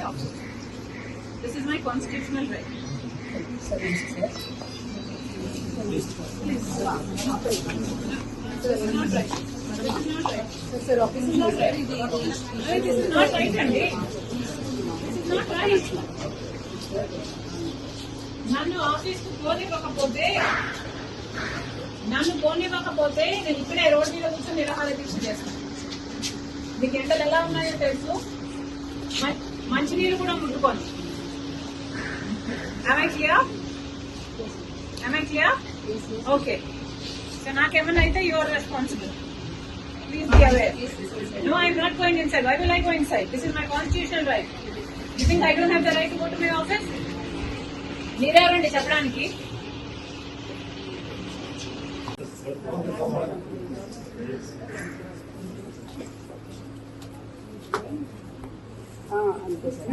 office. This is my constitutional right. Please. This is not right. This is not right. Sir, office is not right. This is not right, Andy. This is not right. నన్ను ఆఫీస్కు పోనివ్వకపోతే నేను ఇక్కడే road మీద కూర్చొని నిరాహార దీక్ష చేస్తాను. మీకు ఎండలు ఎలా ఉన్నాయో తెలుసు. మంచినీళ్ళు కూడా ముట్టుకోండి. Am I clear? Okay. So నాకేమన్నా అయితే you are responsible. Please be aware. No, I am not going inside. Why will I go inside? This is my constitutional right. You think I don't have the right to go to my office? మీరెవరండి చెప్పడానికి?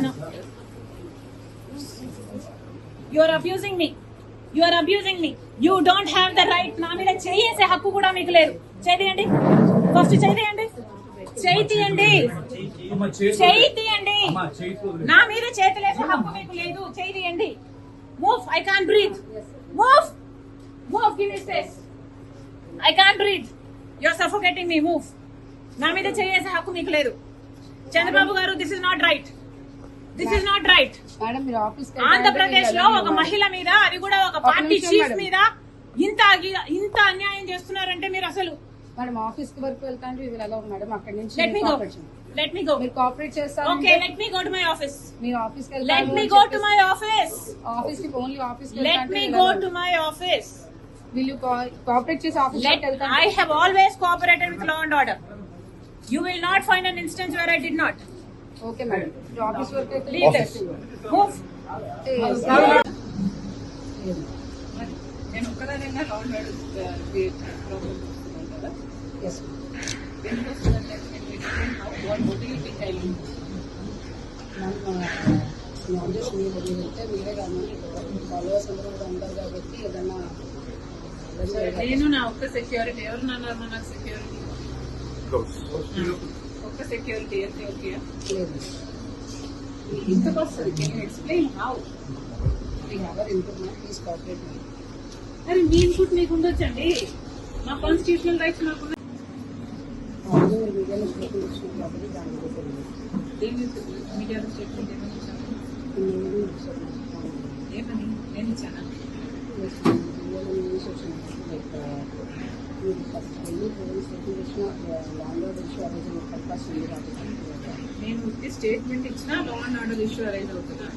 No. You are abusing me. You don't have the right. నా మీద చేసే హక్కు కూడా మీకు లేదు. చేయండి. First చేయండి. నా మీద చేతులేసే హక్కు మీకు లేదు. చేయండి. Move. I can't breathe. Move. Give me space. I can't breathe. You're suffocating me. Move. నా మీద చేసే హక్కు మీకు లేదు. చంద్రబాబు గారు, this is not right. Andhra Pradesh లో ఒక మహిళ మీద, అది కూడా ఒక పార్టీ చీఫ్ మీద ఇంత అన్యాయం చేస్తున్నారంటే మీరు అసలు. మేడం ఆఫీస్ కి వర్క్ వెళ్తాంటే ఎలా మేడం అక్కడి నుంచి Let me go. మీరు కోఆపరేట్ చేస్తారు. Okay, let me go to my office. మీరు ఆఫీస్ కి Let me go to my office. Office కి ఓన్లీ ఆఫీస్ కి Let me go to my office. Will you cooperate చేసి office కి వెళ్తారు? I have always cooperated with law and order. You will not find an instance where I did not. Okay, madam. Office work అయితే Leave this. Move. నేను ఒక్కదానైనా law and order problem చూసుకుంటారా? Yes. What do you think I will do? మీరే కానీ followers అందరూ కూడా ఉంటారు కాబట్టి ఏదన్నా నేను నా ఒక్క సెక్యూరిటీ ఎవరు నాకు సెక్యూరిటీ ఒక్క సెక్యూరిటీ అయితే ఓకే లేదు. ఇంతకు వస్తుంది. Can you explain how? Please cooperate. అరే మీ ఇన్పుట్ మీకు ఉండొచ్చండి. మా కాన్స్టిట్యూషనల్ రైట్స్ నాకు మీడియాలో స్టేట్మెంట్ ఇచ్చిన కాబట్టి దాని మీడియాలో స్టేట్మెంట్ ఏమని ఇచ్చాను? ఏమని నేను ఇచ్చానా? నేను స్టేట్మెంట్ ఇచ్చినా law and order issue arise అవుతున్నా.